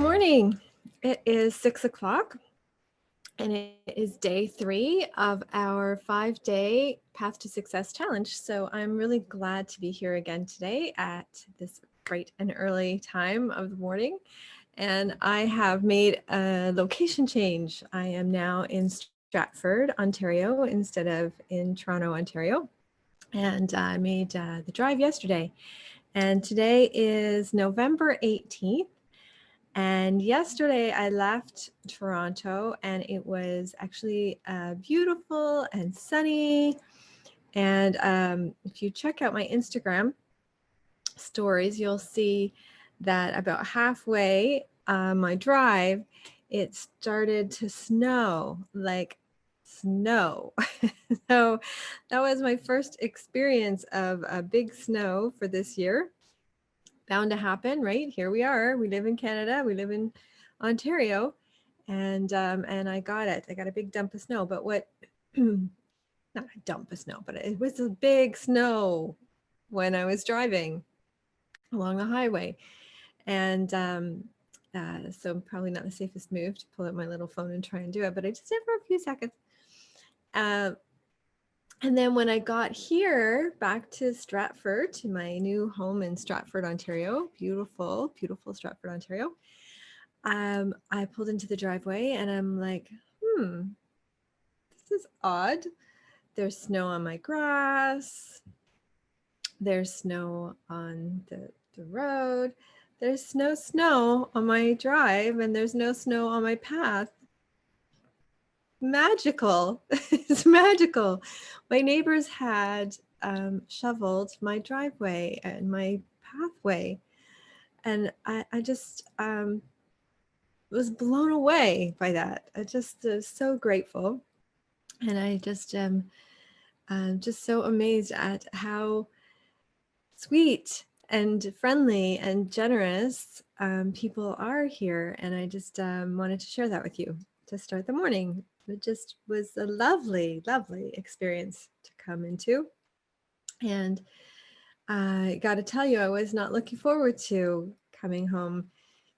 morning. It is 6 o'clock and it is day 3 of our 5-day Path to Success challenge. So I'm really glad to be here again today at this bright and early time of the morning. And I have made a location change. I am now in Stratford, Ontario, instead of in Toronto, Ontario. And I made the drive yesterday. And today is November 18th. And yesterday I left Toronto and it was actually beautiful and sunny. And if you check out my Instagram stories, you'll see that about halfway my drive, it started to snow, like snow. So that was my first experience of a big snow for this year. Bound to happen, right? Here we are. We live in Canada. We live in Ontario, and I got it. I got a big dump of snow. But what? Not a dump of snow, but it was a big snow when I was driving along the highway, and so probably not the safest move to pull out my little phone and try and do it. But I just did for a few seconds. And then when I got here back to Stratford, to my new home in Stratford, Ontario, beautiful, beautiful Stratford, Ontario, I pulled into the driveway and I'm like, this is odd. There's snow on my grass. There's snow on the road. There's no snow on my drive and there's no snow on my path. Magical. It's magical. My neighbors had shoveled my driveway and my pathway, and I just was blown away by that. I just was so grateful, and I just am just so amazed at how sweet and friendly and generous people are here, and I just wanted to share that with you to start the morning. It just was a lovely, lovely experience to come into. And I got to tell you, I was not looking forward to coming home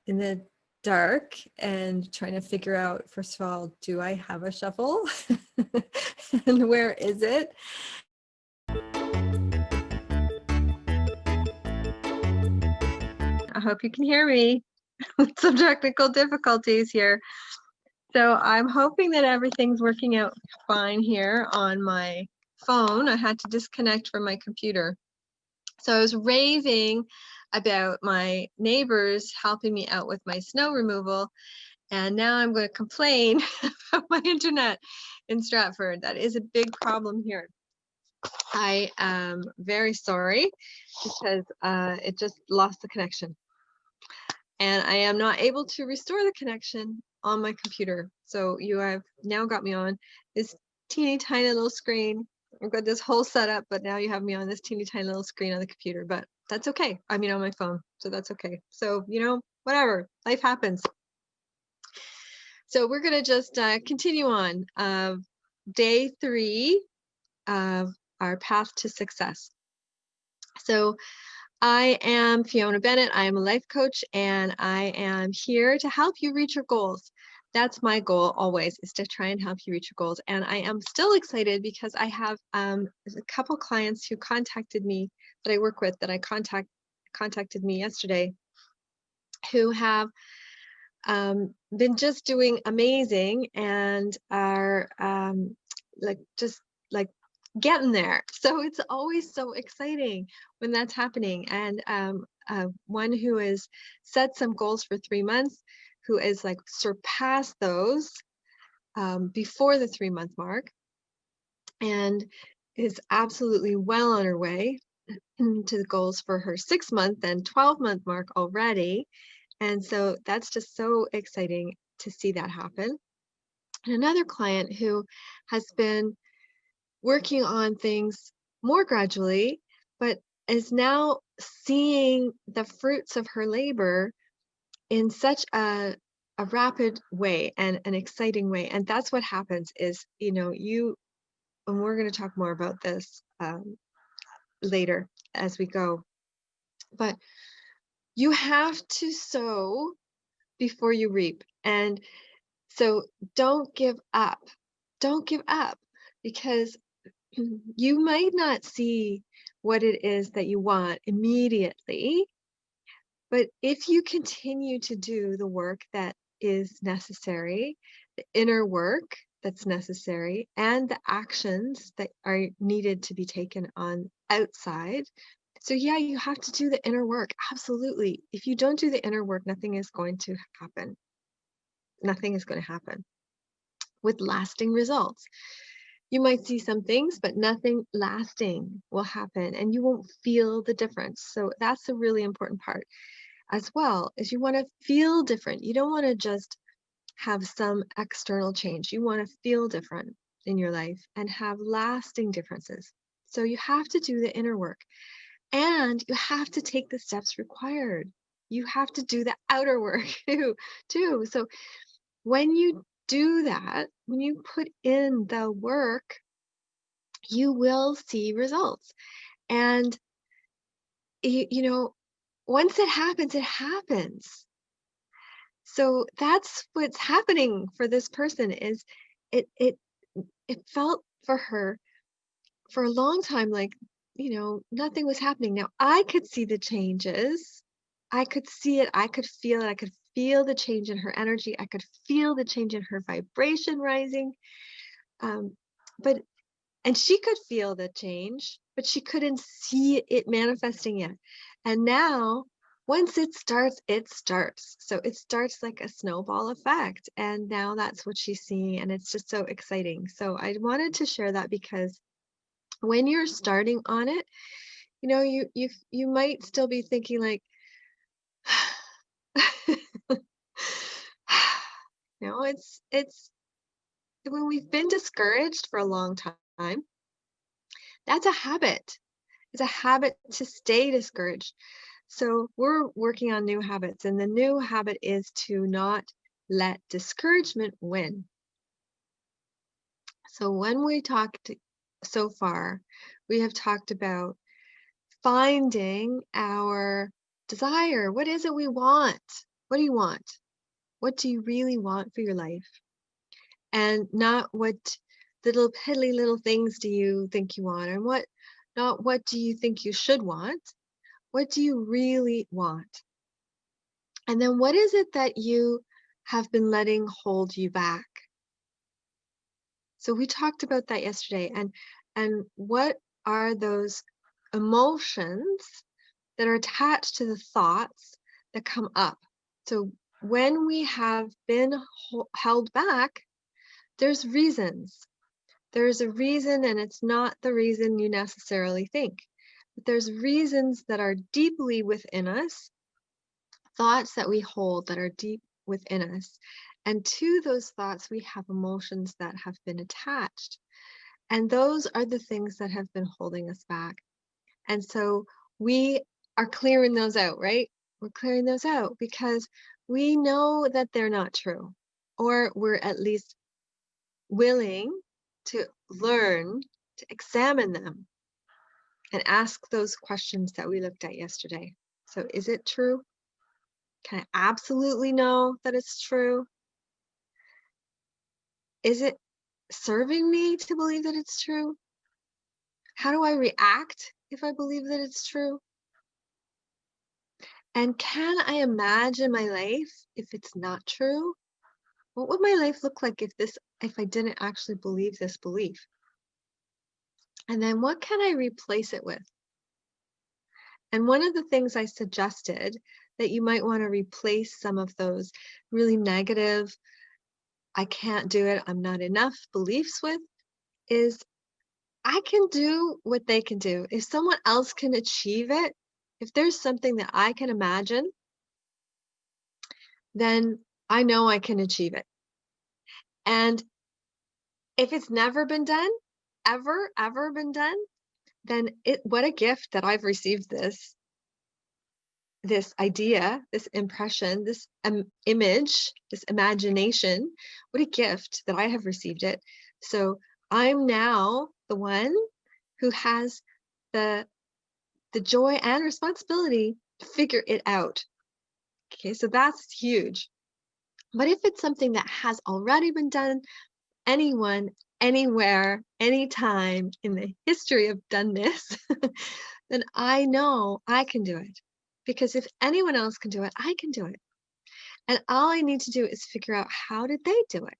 in the dark and trying to figure out, first of all, do I have a shovel? And where is it? I hope you can hear me. Some technical difficulties here. So I'm hoping that everything's working out fine here on my phone. I had to disconnect from my computer. So I was raving about my neighbors helping me out with my snow removal. And now I'm going to complain about my internet in Stratford. That is a big problem here. I am very sorry because it just lost the connection. And I am not able to restore the connection on my computer. So you have now got me on this teeny tiny little screen. I've got this whole setup, but now you have me on this teeny tiny little screen on the computer, but that's okay. I mean, on my phone, so that's okay. So, whatever, life happens. So we're gonna just continue on day 3 of our path to success. So I am Fiona Bennett. I am a life coach, and I am here to help you reach your goals. That's my goal always, is to try and help you reach your goals. And I am still excited because I have a couple clients who contacted me that I work with, that I contacted me yesterday, who have been just doing amazing and are just getting there. So it's always so exciting when that's happening. And one who has set some goals for 3 months, who is surpassed those before the 3-month mark, and is absolutely well on her way to the goals for her 6-month and 12-month mark already. And so that's just so exciting to see that happen. And another client who has been working on things more gradually, but is now seeing the fruits of her labor in such a rapid way and an exciting way. And that's what happens is, and we're going to talk more about this later as we go, but you have to sow before you reap. And so don't give up. Don't give up, because you might not see what it is that you want immediately, but if you continue to do the work that is necessary, the inner work that's necessary, and the actions that are needed to be taken on outside. So yeah, you have to do the inner work. Absolutely. If you don't do the inner work, nothing is going to happen. Nothing is going to happen with lasting results. You might see some things, but nothing lasting will happen, and you won't feel the difference. So that's a really important part as well, is you want to feel different. You don't want to just have some external change. You want to feel different in your life and have lasting differences. So you have to do the inner work, and you have to take the steps required. You have to do the outer work too. So when you do that, when you put in the work, you will see results. And once it happens, it happens. So that's what's happening for this person. Is it felt for her for a long time like, nothing was happening. Now I could see the changes. I could see it. I could feel it. I could feel the change in her energy. I could feel the change in her vibration rising. Um, but And she could feel the change, but she couldn't see it manifesting yet. And now, once it starts, it starts. So it starts like a snowball effect. And now that's what she's seeing. And it's just so exciting. So I wanted to share that, because when you're starting on it, you might still be thinking like, it's when we've been discouraged for a long time, that's a habit. It's a habit to stay discouraged. So we're working on new habits, and the new habit is to not let discouragement win. So when we talked so far, we have talked about finding our desire. What is it we want? What do you want? What do you really want for your life? And not what little piddly little things do you think you want, and not what do you think you should want? What do you really want? And then what is it that you have been letting hold you back? So we talked about that yesterday. And what are those emotions that are attached to the thoughts that come up? So when we have been held back, there's reasons. There's a reason, and it's not the reason you necessarily think. But there's reasons that are deeply within us, thoughts that we hold that are deep within us. And to those thoughts, we have emotions that have been attached. And those are the things that have been holding us back. And so we are clearing those out, right? We're clearing those out because we know that they're not true, or we're at least willing to learn to examine them and ask those questions that we looked at yesterday. So is it true? Can I absolutely know that it's true? Is it serving me to believe that it's true? How do I react if I believe that it's true? And can I imagine my life if it's not true? What would my life look like if I didn't actually believe this belief? And then what can I replace it with? And one of the things I suggested that you might want to replace some of those really negative, I can't do it, I'm not enough beliefs with, is I can do what they can do. If someone else can achieve it, if there's something that I can imagine, then I know I can achieve it. And if it's never been done, ever been done, then what a gift that I've received this idea, this impression, this image, this imagination. What a gift that I have received it. So I'm now the one who has the joy and responsibility to figure it out. Okay, so that's huge. But if it's something that has already been done, anyone, anywhere, anytime in the history of doneness, then I know I can do it. Because if anyone else can do it, I can do it. And all I need to do is figure out, how did they do it?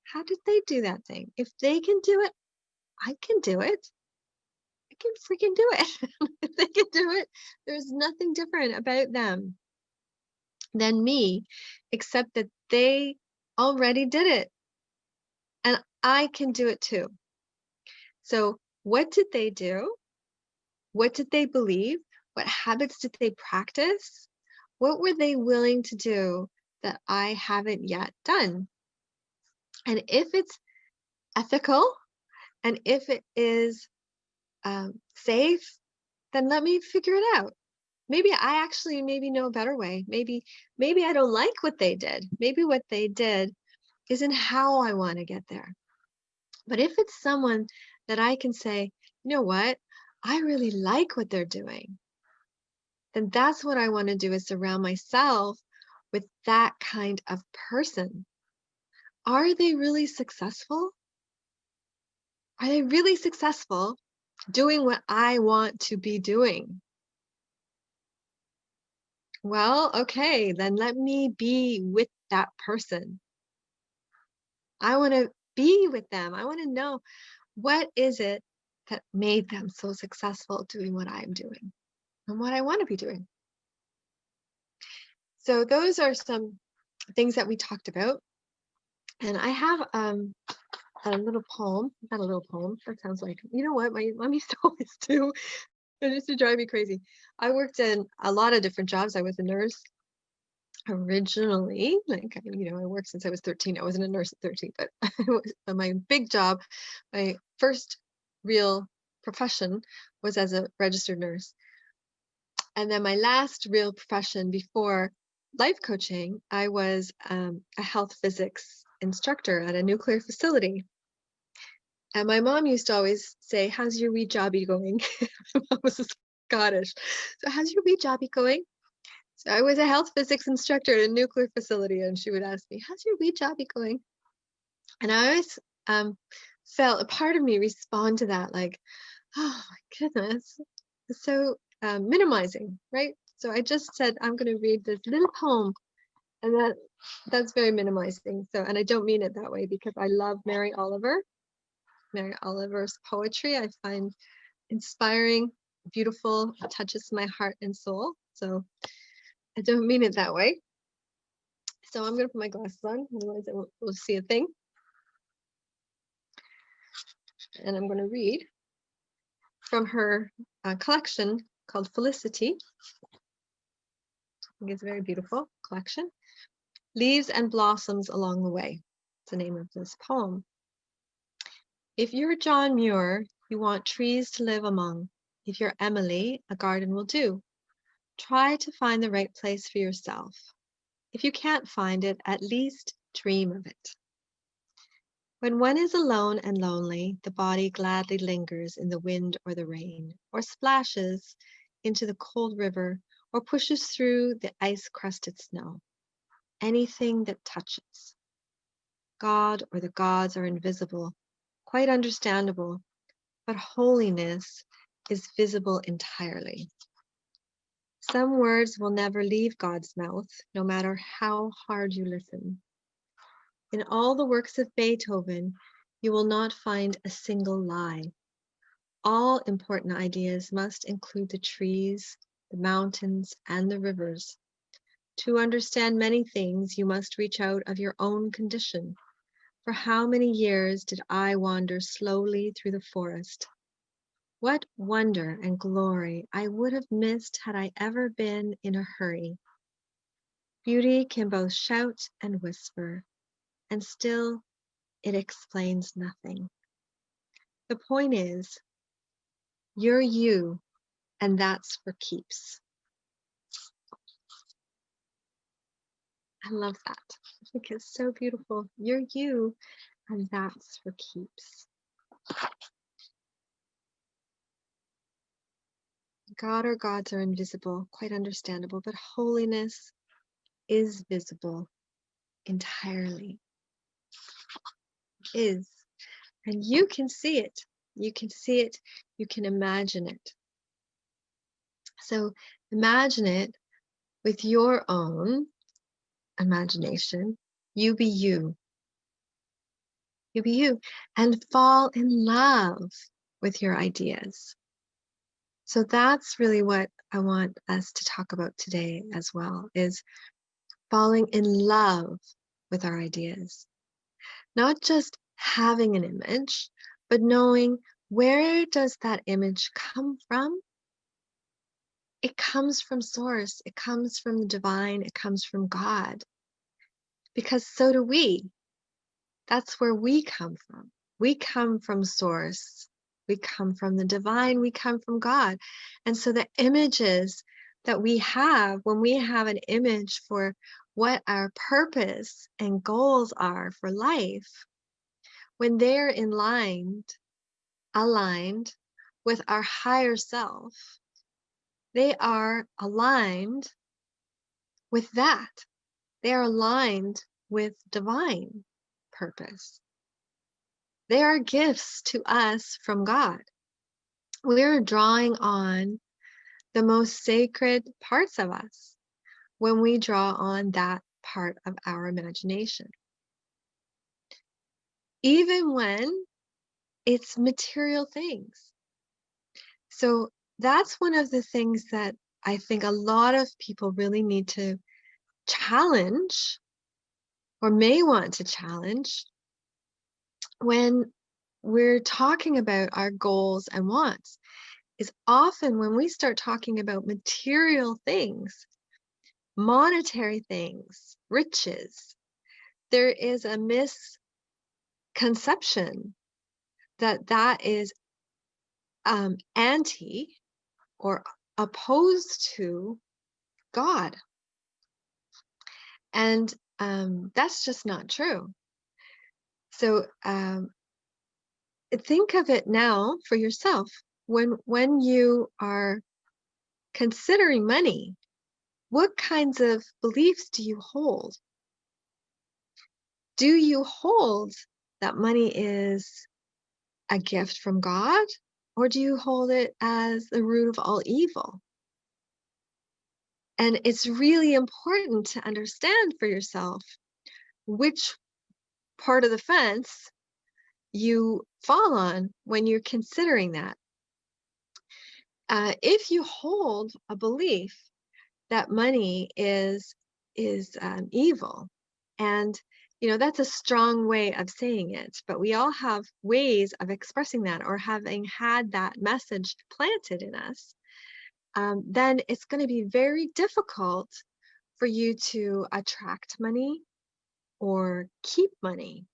How did they do that thing? If they can do it, I can do it. I can freaking do it. If they can do it, there's nothing different about them than me, except that they already did it. And I can do it too. So, what did they do? What did they believe? What habits did they practice? What were they willing to do that I haven't yet done? And if it's ethical and if it is safe, then let me figure it out. Maybe I actually know a better way. Maybe I don't like what they did. Maybe what they did isn't how I want to get there. But if it's someone that I can say, you know what, I really like what they're doing, then that's what I want to do, is surround myself with that kind of person. Are they really successful? Are they really successful doing what I want to be doing? Well, okay, then let me be with that person. I want to be with them. I want to know, what is it that made them so successful doing what I'm doing and what I want to be doing. So those are some things that we talked about. And I have a little poem, not a little poem, that sounds like, you know what, my mom used to always do. It used to drive me crazy. I worked in a lot of different jobs. I was a nurse originally, like, I worked since I was 13. I wasn't a nurse at 13, but my big job, my first real profession, was as a registered nurse. And then my last real profession before life coaching, I was a health physics instructor at a nuclear facility. And my mom used to always say, "How's your wee jobby going?" My mom was Scottish. So, "How's your wee jobby going?" So I was a health physics instructor at a nuclear facility, and she would ask me, "How's your wee jobby going?" And I always felt a part of me respond to that like, "Oh my goodness," so minimizing, right? So I just said, I'm going to read this little poem, and that's very minimizing. So, and I don't mean it that way, because I love Mary Oliver. Mary Oliver's poetry I find inspiring, beautiful, touches my heart and soul. So I don't mean it that way. So I'm going to put my glasses on, otherwise I won't see a thing. And I'm going to read from her collection called Felicity. I think it's a very beautiful collection. Leaves and Blossoms Along the Way. It's the name of this poem. If you're John Muir, you want trees to live among. If you're Emily, a garden will do. Try to find the right place for yourself. If you can't find it, at least dream of it. When one is alone and lonely, the body gladly lingers in the wind or the rain, or splashes into the cold river, or pushes through the ice-crusted snow. Anything that touches. God or the gods are invisible, quite understandable, but holiness is visible entirely. Some words will never leave God's mouth, no matter how hard you listen. In all the works of Beethoven, you will not find a single lie. All important ideas must include the trees, the mountains, and the rivers. To understand many things, you must reach out of your own condition. For how many years did I wander slowly through the forest? What wonder and glory I would have missed had I ever been in a hurry. Beauty can both shout and whisper, and still it explains nothing. The point is, you're you, and that's for keeps. I love that. I think it's so beautiful. You're you, and that's for keeps. God or gods are invisible, quite understandable, but holiness is visible. entirely. Is. And you can see it. You can see it. You can imagine it. So imagine it with your own imagination. You be you. You be you. And fall in love with your ideas. So that's really what I want us to talk about today as well, is falling in love with our ideas. Not just having an image, but knowing, where does that image come from? It comes from source. It comes from the divine. It comes from God. Because so do we. That's where we come from. We come from source. We come from the divine. We come from God. And so the images that we have, when we have an image for what our purpose and goals are for life, when they're aligned with our higher self, they are aligned with that. They are aligned with divine purpose. They are gifts to us from God. We're drawing on the most sacred parts of us when we draw on that part of our imagination. Even when it's material things. So that's one of the things that I think a lot of people really need to challenge, or may want to challenge, when we're talking about our goals and wants, is often when we start talking about material things, monetary things, riches, there is a misconception that that is anti or opposed to God. And that's just not true. So think of it now for yourself. When you are considering money, what kinds of beliefs do you hold? Do you hold that money is a gift from God, or do you hold it as the root of all evil? And it's really important to understand for yourself which part of the fence you fall on when you're considering that. If you hold a belief that money is evil, and that's a strong way of saying it, but we all have ways of expressing that, or having had that message planted in us, then it's going to be very difficult for you to attract money or keep money,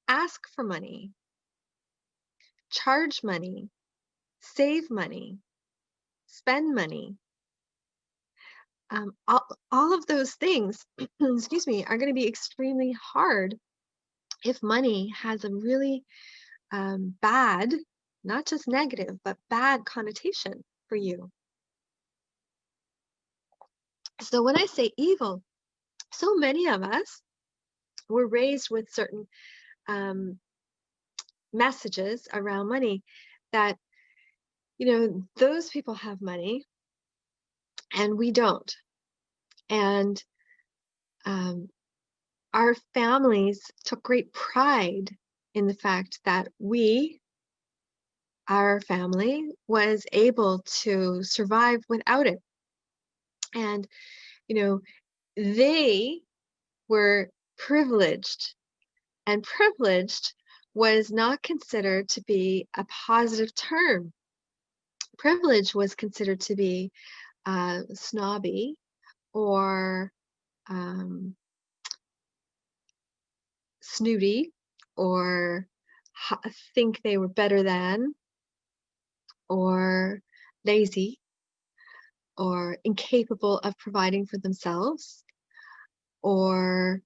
ask for money, charge money, save money, spend money. All of those things, excuse me, are going to be extremely hard if money has a really bad, not just negative, but bad connotation for you. So when I say evil, so many of us were raised with certain messages around money that, those people have money and we don't. And our families took great pride in the fact that our family, was able to survive without it. And, they were privileged, and privileged was not considered to be a positive term. Privilege was considered to be snobby, or snooty, or think they were better than, or lazy, or incapable of providing for themselves, or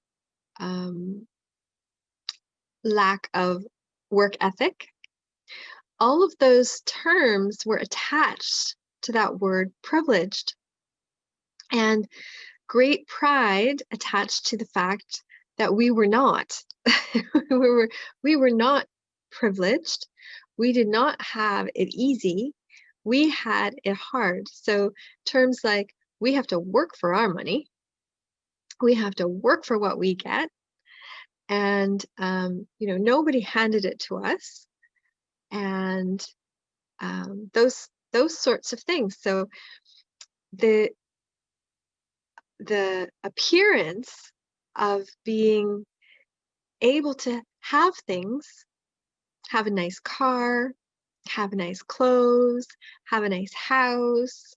lack of work ethic. All of those terms were attached to that word privileged. And great pride attached to the fact that we were not. we were not privileged. We did not have it easy. We had it hard. So terms like we have to work for our money. We have to work for what we get. And, nobody handed it to us. And those sorts of things. So the appearance of being able to have things, have a nice car, have nice clothes, have a nice house,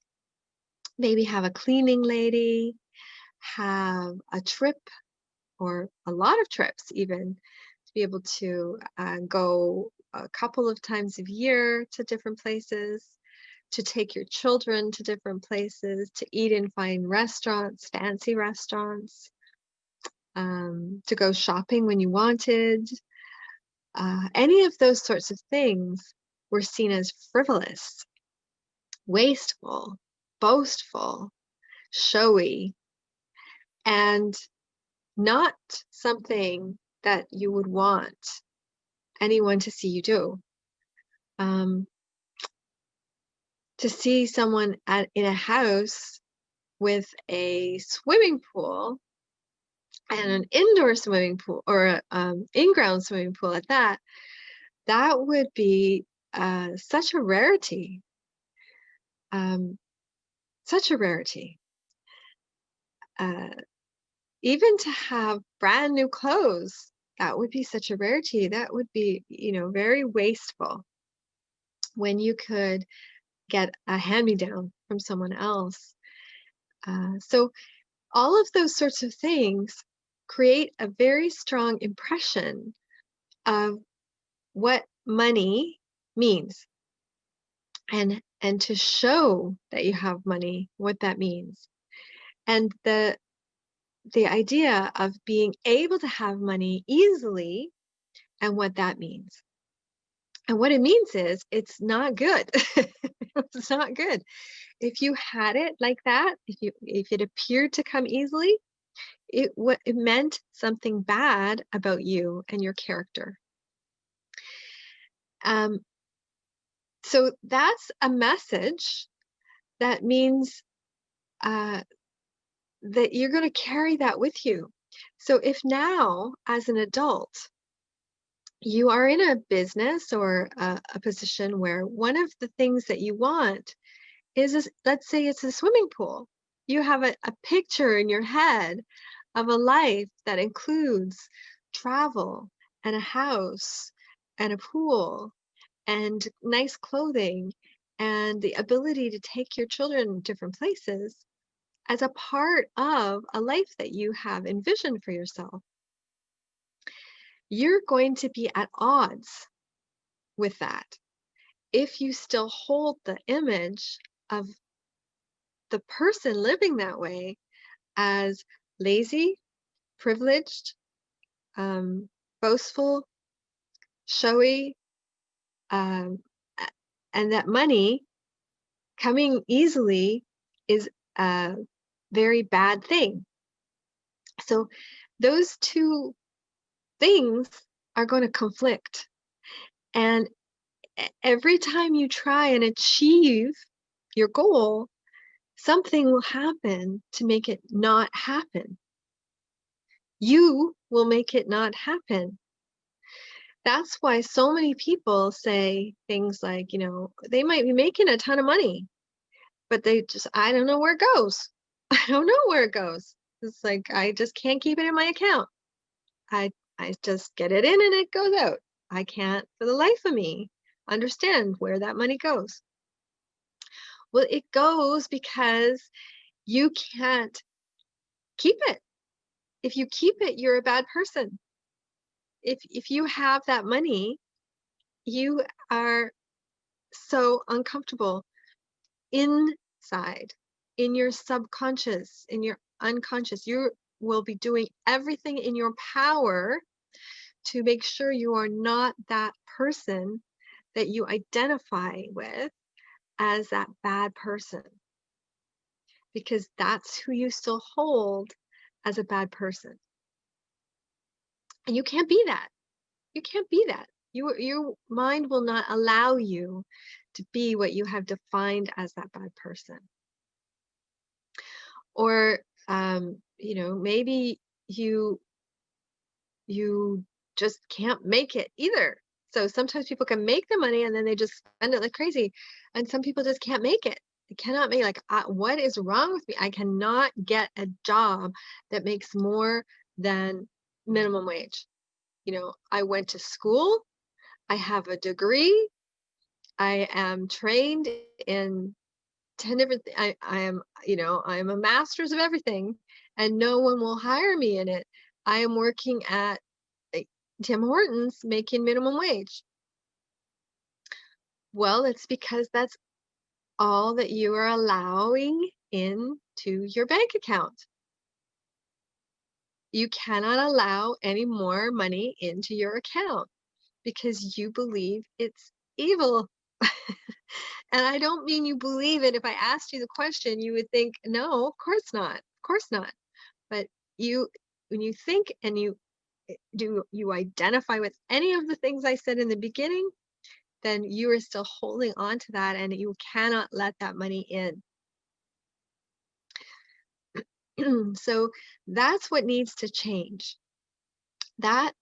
maybe have a cleaning lady, have a trip or a lot of trips even, to be able to go a couple of times a year to different places, to take your children to different places, to eat in fine restaurants, fancy restaurants, to go shopping when you wanted. Any of those sorts of things were seen as frivolous, wasteful, boastful, showy, and not something that you would want anyone to see you do. To see someone in a house with a swimming pool and an indoor swimming pool, or in-ground swimming pool at that, that would be such a rarity. Such a rarity. Even to have brand new clothes, that would be such a rarity. That would be, very wasteful when you could get a hand-me-down from someone else. So all of those sorts of things create a very strong impression of what money means, and to show that you have money, what that means. And the idea of being able to have money easily and what that means. And what it means is it's not good. It's not good. If you had it like that, if it appeared to come easily, it meant something bad about you and your character. So that's a message that means that you're going to carry that with you. So if now, as an adult, you are in a business or a position where one of the things that you want is, let's say it's a swimming pool. You have a picture in your head of a life that includes travel and a house and a pool and nice clothing and the ability to take your children different places as a part of a life that you have envisioned for yourself. You're going to be at odds with that if you still hold the image of the person living that way as lazy, privileged, boastful, showy, and that money coming easily is a very bad thing. So those two things are going to conflict. And every time you try and achieve your goal, something will happen to make it not happen. You will make it not happen. That's why so many people say things like, they might be making a ton of money, but I don't know where it goes. I don't know where it goes. It's like, I just can't keep it in my account. I just get it in and it goes out. I can't, for the life of me, understand where that money goes. Well, it goes because you can't keep it. If you keep it, you're a bad person. If you have that money, you are so uncomfortable inside, in your subconscious, in your unconscious. You will be doing everything in your power to make sure you are not that person that you identify with as that bad person. because that's who you still hold as a bad person. And you can't be that. You can't be that. Your mind will not allow you to be what you have defined as that bad person. Or maybe you just can't make it either. So sometimes people can make the money and then they just spend it like crazy. And some people just can't make it. They cannot make, like, what is wrong with me? I cannot get a job that makes more than minimum wage. I went to school, I have a degree, I am trained in 10 different I am, I am a master's of everything, and no one will hire me in it. I am working at Tim Hortons making minimum wage. Well, it's because that's all that you are allowing into your bank account. You cannot allow any more money into your account because you believe it's evil. And I don't mean you believe it. If I asked you the question, you would think, no, of course not. Of course not. But when you think and you identify with any of the things I said in the beginning, then you are still holding on to that and you cannot let that money in. So that's what needs to change. That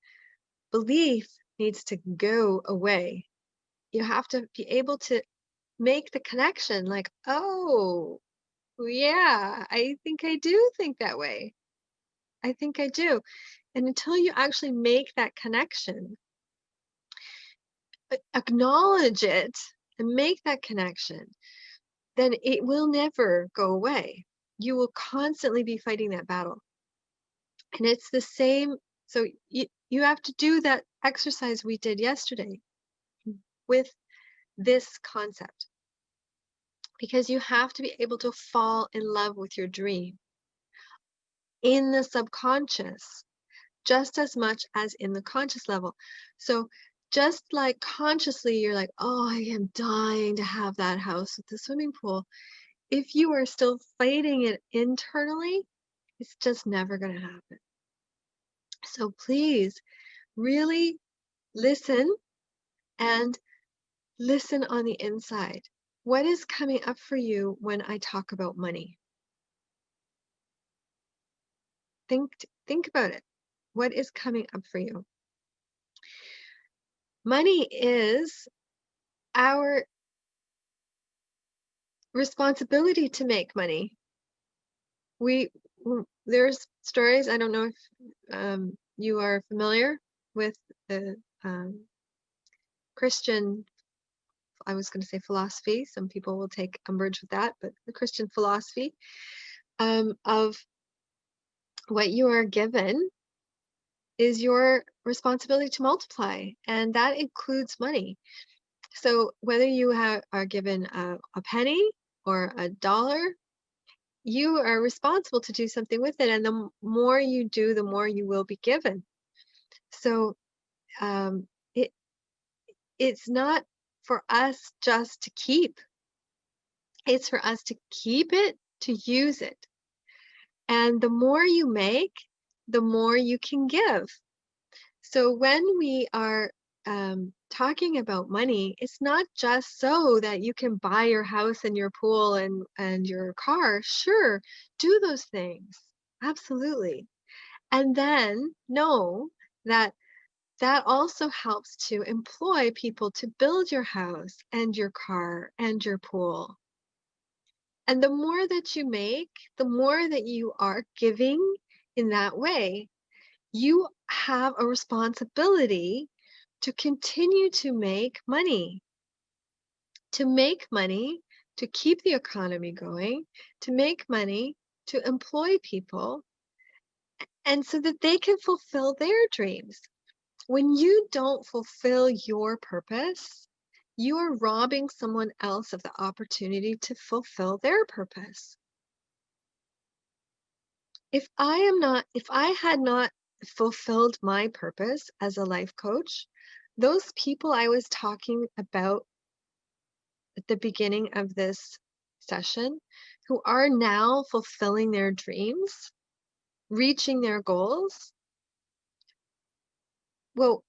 belief needs to go away. You have to be able to make the connection, like, oh, yeah, I think I do think that way. I think I do. And until you actually make that connection, acknowledge it and make that connection, then it will never go away. You will constantly be fighting that battle. And it's the same. So you have to do that exercise we did yesterday with this concept, because you have to be able to fall in love with your dream in the subconscious just as much as in the conscious level. So just like consciously, you're like, oh, I am dying to have that house with the swimming pool. If you are still fighting it internally, it's just never going to happen. So please really listen, and listen on the inside. What is coming up for you when I talk about money? Think about it. What is coming up for you? Money is our responsibility to make money. There's stories, I don't know if you are familiar with the Christian, I was going to say philosophy, some people will take umbrage with that, but the Christian philosophy of what you are given is your responsibility to multiply, and that includes money. So whether you are given a penny or a dollar, you are responsible to do something with it, and the more you do, the more you will be given. So it's not for us just to keep. It's for us to keep it, to use it. And the more you make, the more you can give. So when we are talking about money, it's not just so that you can buy your house and your pool and your car. Sure, do those things. Absolutely. And then know that that also helps to employ people to build your house and your car and your pool. And the more that you make, the more that you are giving in that way. You have a responsibility to continue to make money, to keep the economy going, to make money, to employ people, and so that they can fulfill their dreams. When you don't fulfill your purpose, you are robbing someone else of the opportunity to fulfill their purpose. If I had not fulfilled my purpose as a life coach, those people I was talking about at the beginning of this session, who are now fulfilling their dreams, reaching their goals, well,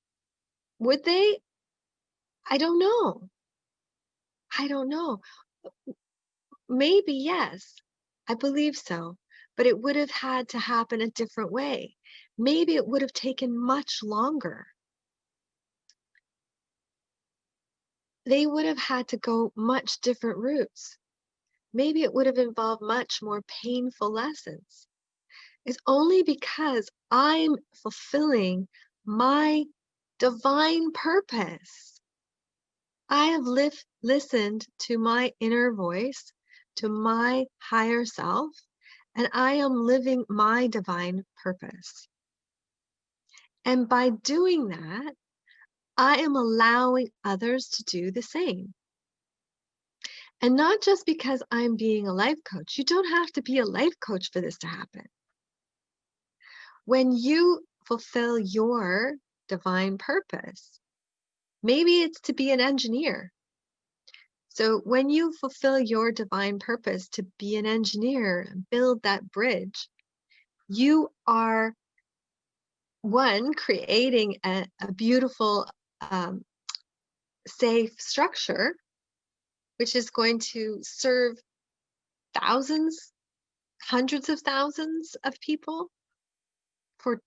would they? I don't know. I don't know. Maybe yes. I believe so. But it would have had to happen a different way. Maybe it would have taken much longer. They would have had to go much different routes. Maybe it would have involved much more painful lessons. It's only because I'm fulfilling my divine purpose. I have listened to my inner voice, to my higher self, and I am living my divine purpose. And by doing that, I am allowing others to do the same. And not just because I'm being a life coach. You don't have to be a life coach for this to happen. When you fulfill your divine purpose, maybe it's to be an engineer. So when you fulfill your divine purpose to be an engineer and build that bridge, you are one, creating a beautiful, safe structure, which is going to serve thousands, hundreds of thousands of people for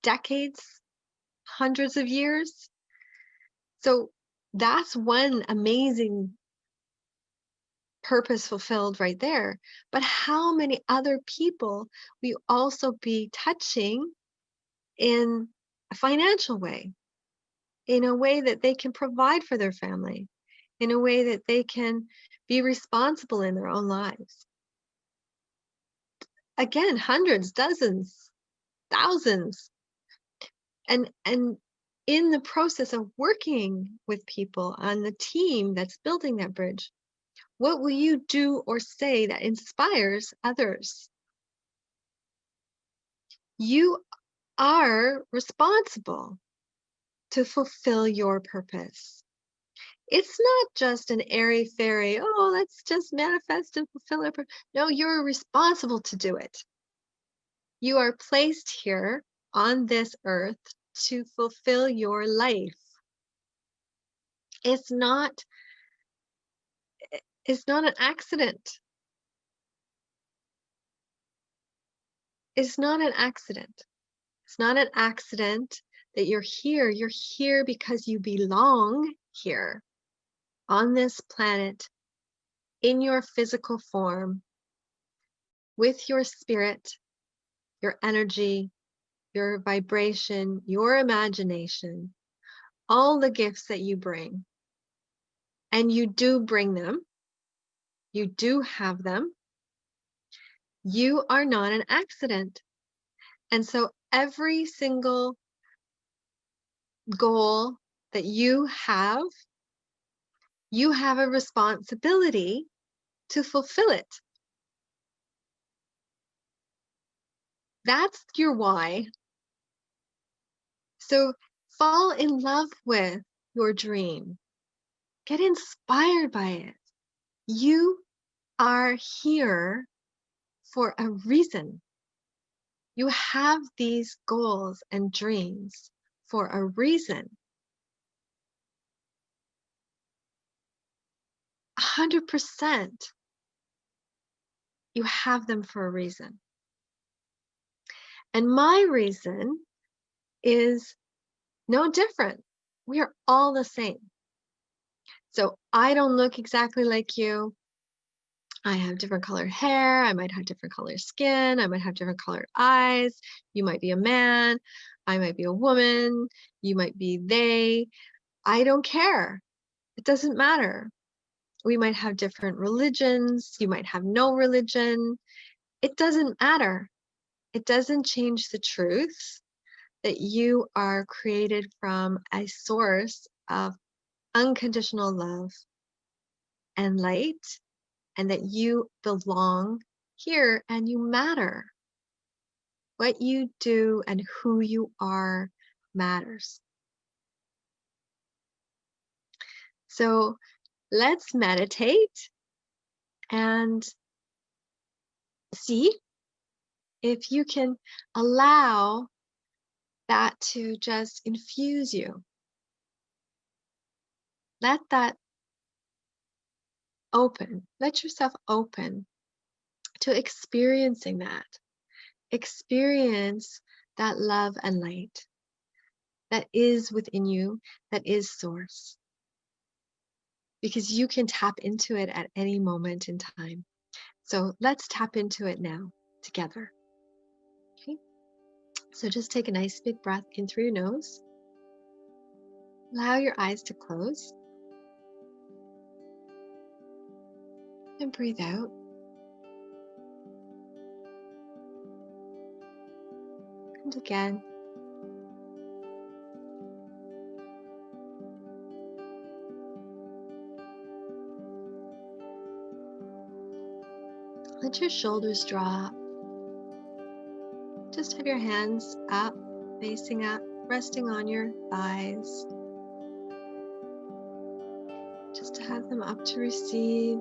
decades, hundreds of years. So that's one amazing purpose fulfilled right there. But how many other people will you also be touching in a financial way, in a way that they can provide for their family, in a way that they can be responsible in their own lives? Again, hundreds, dozens, thousands. And in the process of working with people on the team that's building that bridge, what will you do or say that inspires others? You are responsible to fulfill your purpose. It's not just an airy-fairy, oh, let's just manifest and fulfill our purpose. No, you're responsible to do it. You are placed here on this earth to fulfill your life. It's not an accident. It's not an accident. It's not an accident that you're here. You're here because you belong here on this planet in your physical form with your spirit, your energy, your vibration, your imagination, all the gifts that you bring. And you do bring them. You do have them. You are not an accident. And so every single goal that you have a responsibility to fulfill it. That's your why. So fall in love with your dream. Get inspired by it. You are here for a reason. You have these goals and dreams for a reason. 100%. You have them for a reason. And my reason is no different. We are all the same. So I don't look exactly like you. I have different colored hair. I might have different colored skin. I might have different colored eyes. You might be a man. I might be a woman. You might be they. I don't care. It doesn't matter. We might have different religions. You might have no religion. It doesn't matter. It doesn't change the truth that you are created from a source of unconditional love and light, and that you belong here and you matter. What you do and who you are matters. So let's meditate and See if you can allow that to just infuse you. Let that open. Let yourself open to experiencing that. Experience that love and light that is within you, that is source. Because you can tap into it at any moment in time. So let's tap into it now together. Okay. So just take a nice big breath in through your nose. Allow your eyes to close. And breathe out. And again. Let your shoulders drop. Just have your hands up, facing up, resting on your thighs. Just to have them up to receive,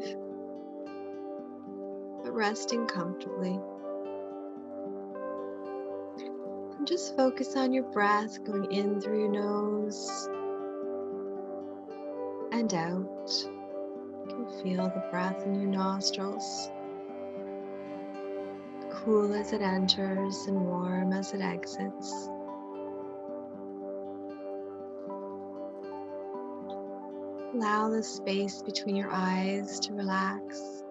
but resting comfortably. And just focus on your breath going in through your nose and out. You can feel the breath in your nostrils. Cool as it enters and warm as it exits. Allow the space between your eyes to relax.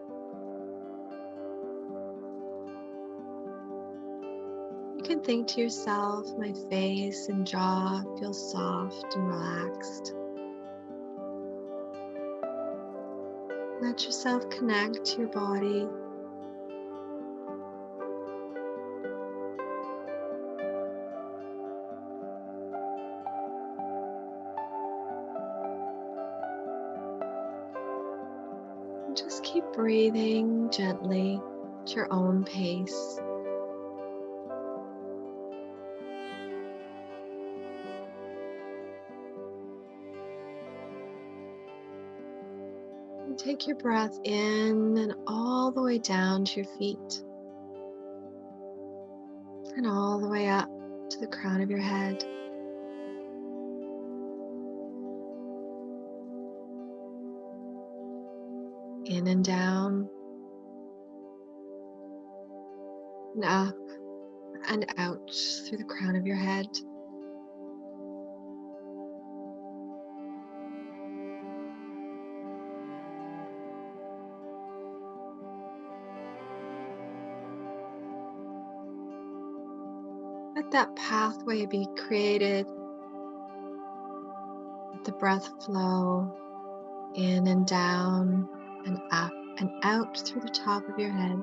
You can think to yourself, my face and jaw feel soft and relaxed. Let yourself connect to your body. And just keep breathing gently at your own pace. And take your breath in and all the way down to your feet. And all the way up to the crown of your head. In and down. And up and out through the crown of your head. Let that pathway be created. Let the breath flow in and down and up and out through the top of your head.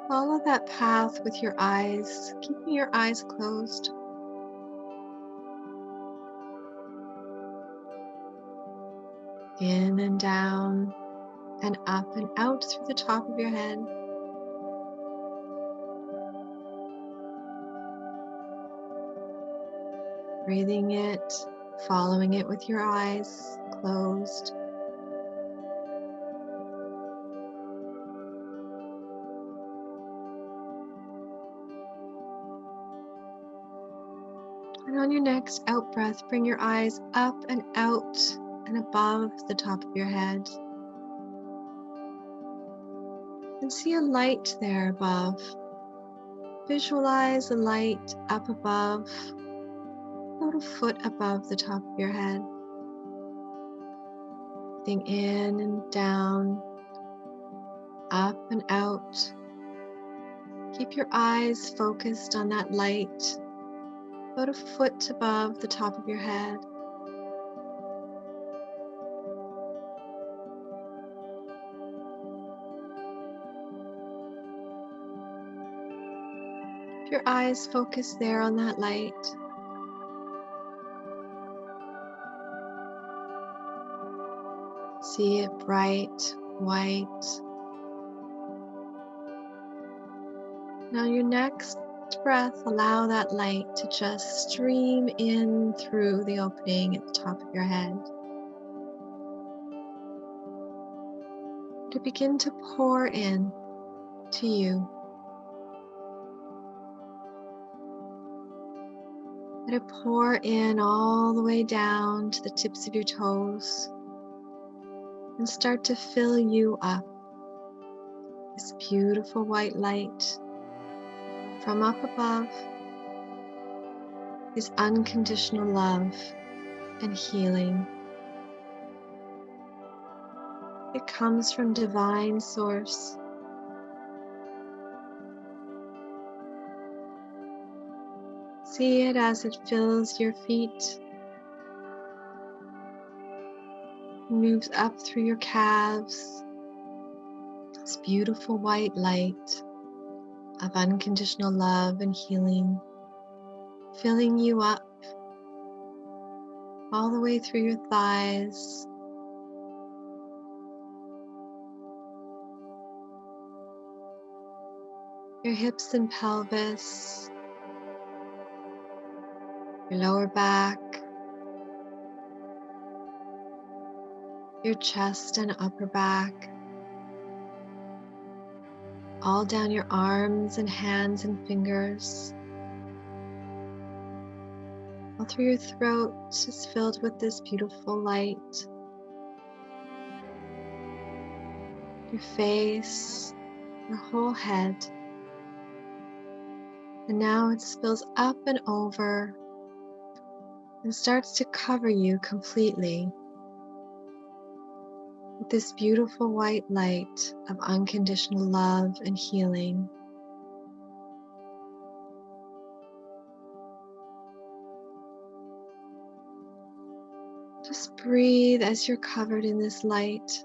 Follow that path with your eyes, keeping your eyes closed. In and down and up and out through the top of your head. Breathing it, following it with your eyes closed. And on your next out breath, bring your eyes up and out and above the top of your head. And see a light there above. Visualize a light up above, about a foot above the top of your head. Breathing in and down, up and out. Keep your eyes focused on that light, about a foot above the top of your head. Keep your eyes focused there on that light. See it bright, white. Now your next breath, allow that light to just stream in through the opening at the top of your head, to begin to pour in to you. Let it pour in all the way down to the tips of your toes and start to fill you up. This beautiful white light from up above is unconditional love and healing. It comes from divine source. See it as it fills your feet, moves up through your calves. This beautiful white light of unconditional love and healing, filling you up all the way through your thighs, your hips and pelvis, your lower back, your chest and upper back, all down your arms and hands and fingers. All through your throat is filled with this beautiful light. Your face, your whole head. And now it spills up and over and starts to cover you completely with this beautiful white light of unconditional love and healing. Just breathe as you're covered in this light.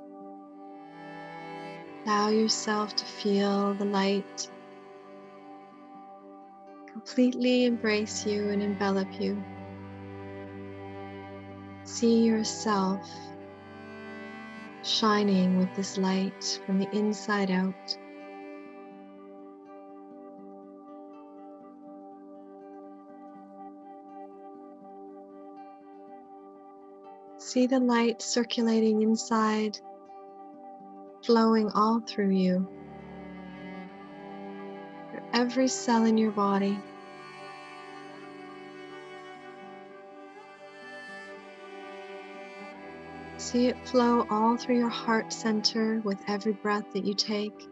Allow yourself to feel the light completely embrace you and envelop you. See yourself shining with this light from the inside out. See the light circulating inside, flowing all through you, through every cell in your body. See it flow all through your heart center with every breath that you take.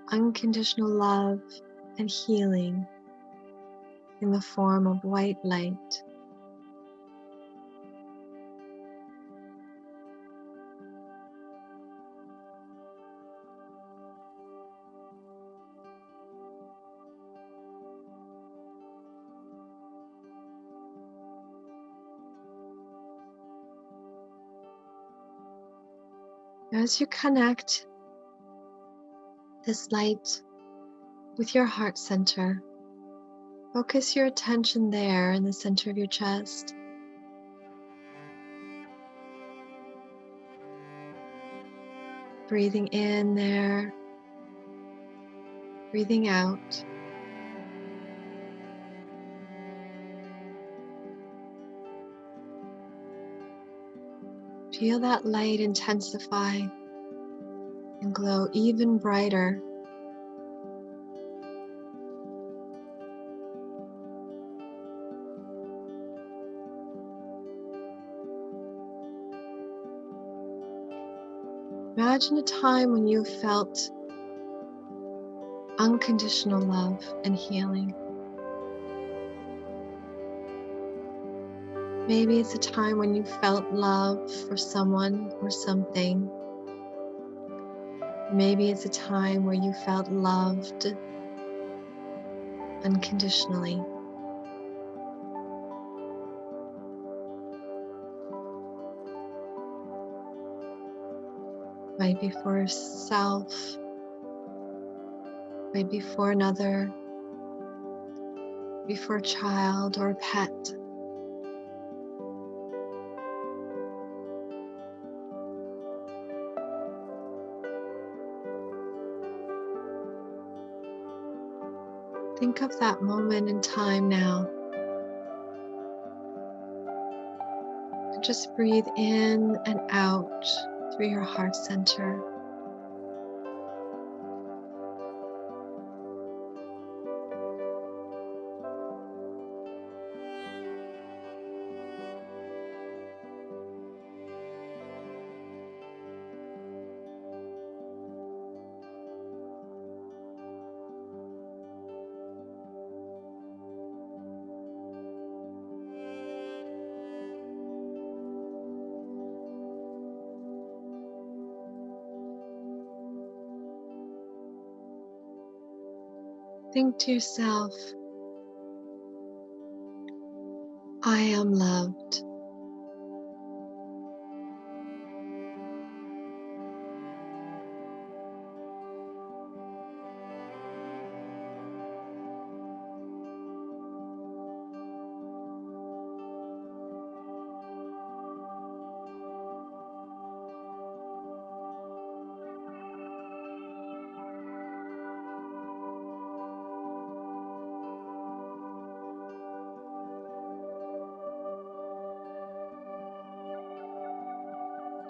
Unconditional love and healing in the form of white light. As you connect this light with your heart center, focus your attention there in the center of your chest. Breathing in there, breathing out. Feel that light intensify and glow even brighter. Imagine a time when you felt unconditional love and healing. Maybe it's a time when you felt love for someone or something. Maybe it's a time where you felt loved unconditionally. Might be for yourself, might be for another, be for a child or a pet. Think of that moment in time now. And just breathe in and out through your heart center. Think to yourself, I am loved.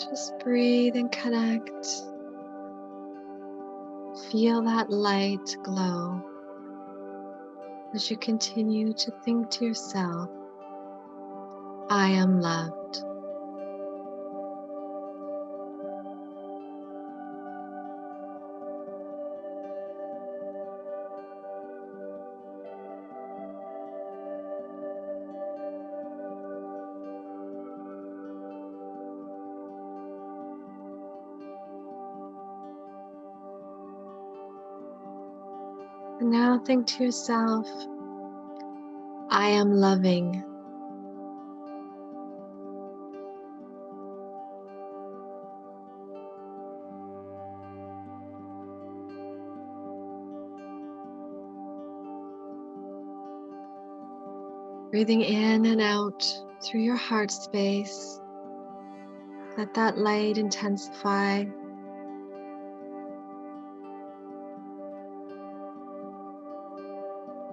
Just breathe and connect. Feel that light glow as you continue to think to yourself, I am loved. And now think to yourself, I am loving. Breathing in and out through your heart space. Let that light intensify.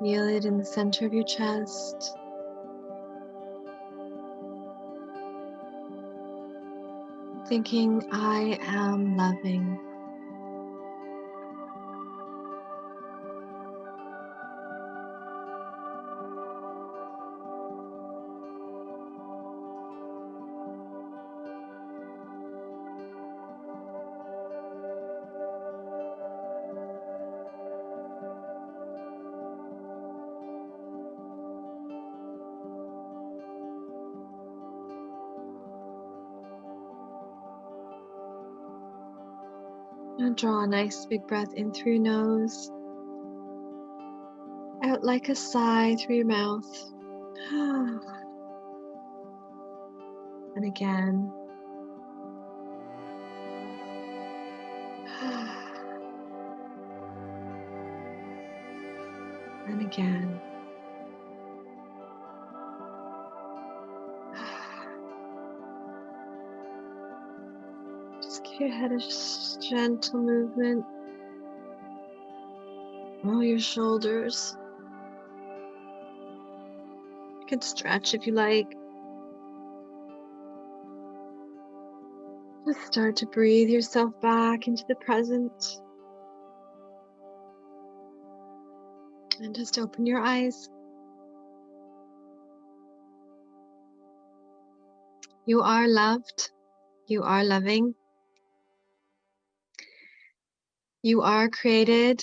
Feel it in the center of your chest. Thinking, I am loving. Now draw a nice big breath in through your nose, out like a sigh through your mouth. And again. And again. Just give your head a gentle movement. Roll your shoulders. You can stretch if you like. Just start to breathe yourself back into the present. And just open your eyes. You are loved. You are loving. You are created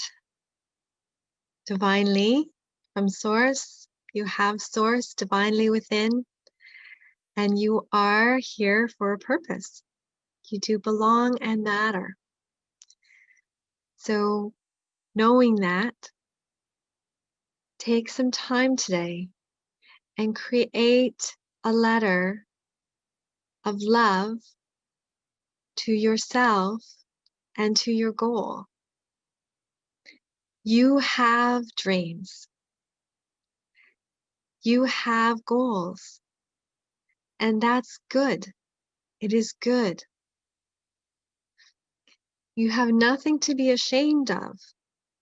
divinely from Source. You have Source divinely within. And you are here for a purpose. You do belong and matter. So knowing that, take some time today and create a letter of love to yourself and to your goal. You have dreams. You have goals. And that's good. It is good. You have nothing to be ashamed of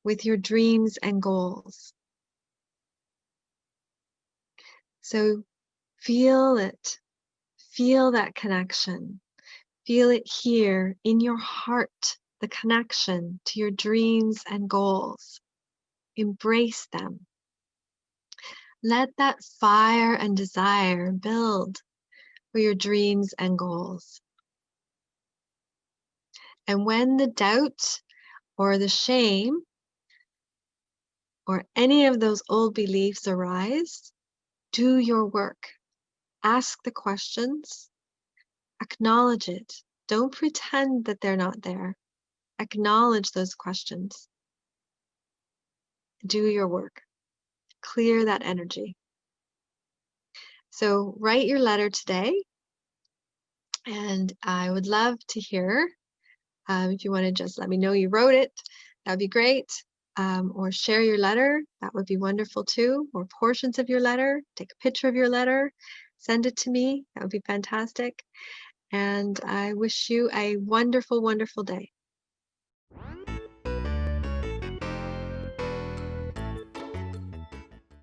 with your dreams and goals. So feel it. Feel that connection. Feel it here in your heart, the connection to your dreams and goals. Embrace them. Let that fire and desire build for your dreams and goals. And when the doubt or the shame or any of those old beliefs arise, do your work. Ask the questions. Acknowledge it. Don't pretend that they're not there. Acknowledge those questions. Do your work. Clear that energy. So write your letter today, and I would love to hear if you want to just let me know you wrote it, that would be great. Or share your letter, that would be wonderful too, or portions of your letter. Take a picture of your letter, send it to me, that would be fantastic. And I wish you a wonderful, wonderful day.